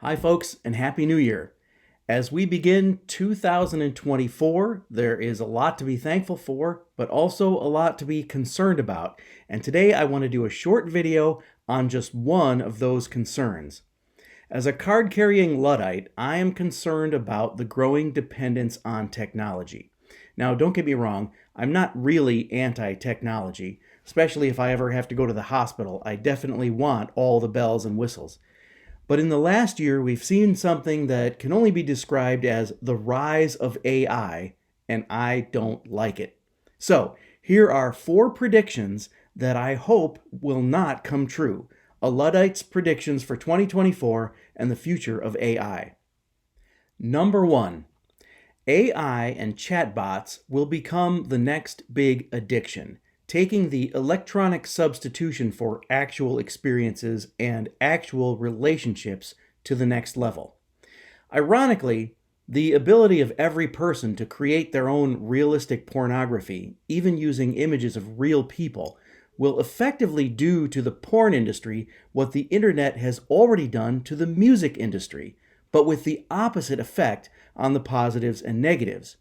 Hi, folks, and Happy New Year. As we begin 2024, there is a lot to be thankful for, but also a lot to be concerned about. And today I want to do a short video on just one of those concerns. As a card-carrying Luddite, I am concerned about the growing dependence on technology. Now, don't get me wrong, I'm not really anti-technology, especially if I ever have to go to the hospital. I definitely want all the bells and whistles. But in the last year, we've seen something that can only be described as the rise of AI, and I don't like it. So, here are 4 predictions that I hope will not come true. A Luddite's predictions for 2024 and the future of AI. Number 1. AI and chatbots will become the next big addiction, taking the electronic substitution for actual experiences and actual relationships to the next level. Ironically, the ability of every person to create their own realistic pornography, even using images of real people, will effectively do to the porn industry what the internet has already done to the music industry, but with the opposite effect on the positives and negatives.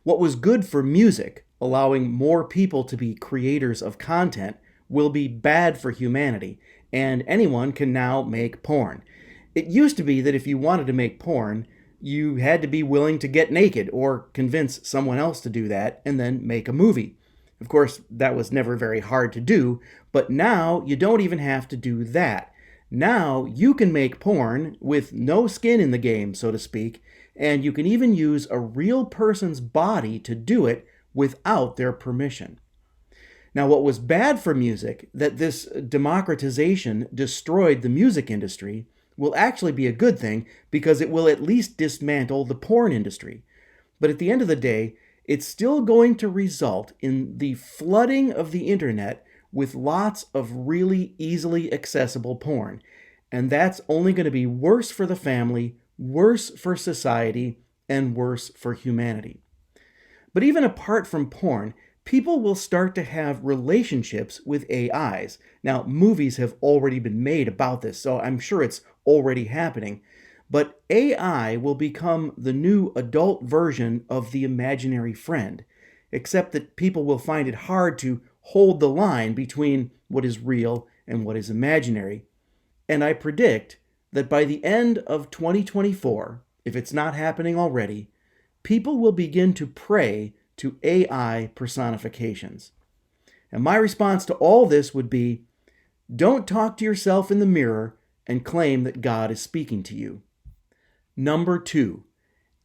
What was good for music, allowing more people to be creators of content, will be bad for humanity, and anyone can now make porn. It used to be that if you wanted to make porn, you had to be willing to get naked or convince someone else to do that and then make a movie. Of course, that was never very hard to do, but now you don't even have to do that. Now you can make porn with no skin in the game, so to speak, and you can even use a real person's body to do it without their permission. Now, what was bad for music, that this democratization destroyed the music industry, will actually be a good thing because it will at least dismantle the porn industry. But at the end of the day, it's still going to result in the flooding of the internet with lots of really easily accessible porn. And that's only going to be worse for the family, worse for society, and worse for humanity. But even apart from porn, people will start to have relationships with AIs. Now, movies have already been made about this, so I'm sure it's already happening. But AI will become the new adult version of the imaginary friend, except that people will find it hard to hold the line between what is real and what is imaginary. And I predict that by the end of 2024, if it's not happening already, people will begin to pray to AI personifications. And my response to all this would be, don't talk to yourself in the mirror and claim that God is speaking to you. Number 2,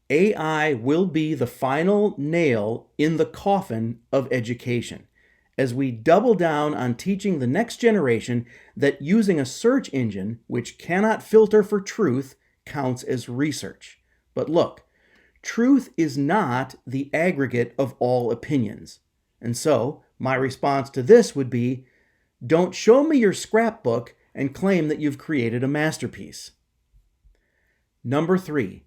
AI will be the final nail in the coffin of education, as we double down on teaching the next generation that using a search engine which cannot filter for truth counts as research. But look, truth is not the aggregate of all opinions. And so, my response to this would be, don't show me your scrapbook and claim that you've created a masterpiece. Number 3,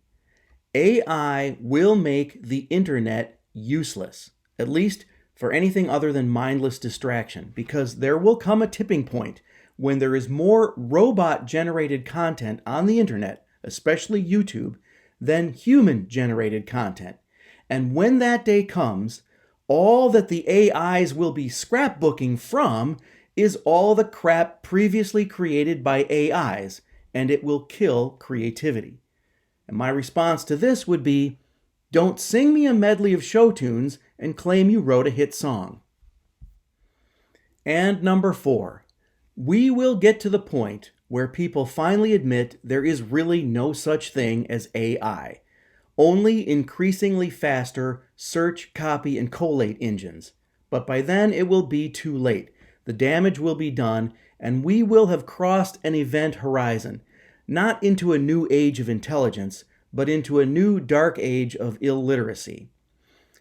AI will make the internet useless, at least for anything other than mindless distraction, because there will come a tipping point when there is more robot-generated content on the internet, especially YouTube, than human-generated content. And when that day comes, all that the AIs will be scrapbooking from is all the crap previously created by AIs, and it will kill creativity. And my response to this would be, don't sing me a medley of show tunes and claim you wrote a hit song. And number 4, we will get to the point where people finally admit there is really no such thing as AI, only increasingly faster search, copy, and collate engines. But by then it will be too late. The damage will be done, and we will have crossed an event horizon, not into a new age of intelligence, but into a new dark age of illiteracy.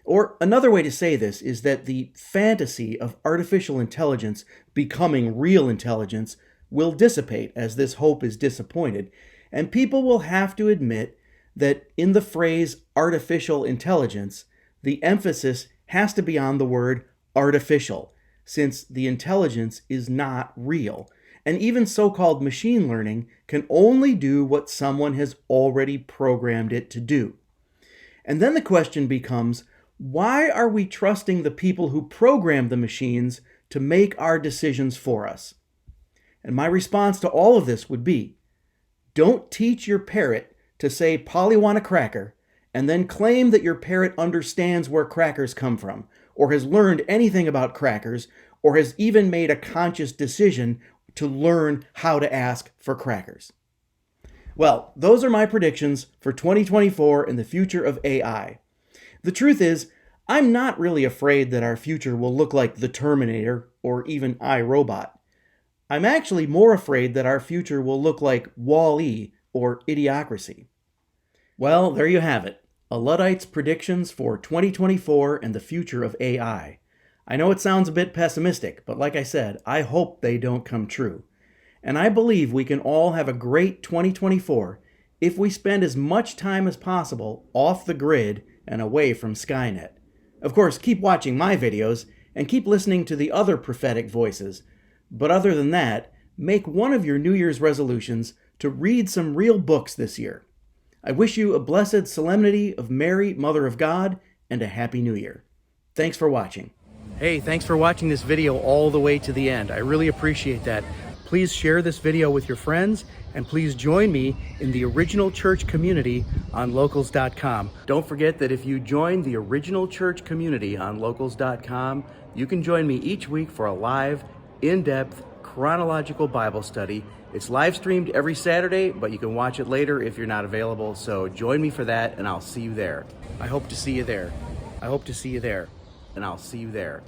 Or another way to say this is that the fantasy of artificial intelligence becoming real intelligence will dissipate as this hope is disappointed, and people will have to admit that in the phrase artificial intelligence, the emphasis has to be on the word artificial, since the intelligence is not real. And even so-called machine learning can only do what someone has already programmed it to do. And then the question becomes, why are we trusting the people who program the machines to make our decisions for us? And my response to all of this would be, don't teach your parrot to say Polly want a cracker and then claim that your parrot understands where crackers come from, or has learned anything about crackers, or has even made a conscious decision to learn how to ask for crackers. Well, those are my predictions for 2024 and the future of AI. The truth is, I'm not really afraid that our future will look like The Terminator or even iRobot. I'm actually more afraid that our future will look like Wall-E or Idiocracy. Well, there you have it. A Luddite's predictions for 2024 and the future of AI. I know it sounds a bit pessimistic, but like I said, I hope they don't come true. And I believe we can all have a great 2024 if we spend as much time as possible off the grid and away from Skynet. Of course, keep watching my videos and keep listening to the other prophetic voices. But other than that, make one of your New Year's resolutions to read some real books this year. I wish you a blessed solemnity of Mary, Mother of God, and a Happy New Year. Thanks for watching. Hey, thanks for watching this video all the way to the end. I really appreciate that. Please share this video with your friends, and please join me in the Original Church community on locals.com. Don't forget that if you join the Original Church community on locals.com, you can join me each week for a live, in-depth, chronological Bible study. It's live streamed every Saturday, but you can watch it later if you're not available. So join me for that, and I'll see you there. I hope to see you there. I hope to see you there, and I'll see you there.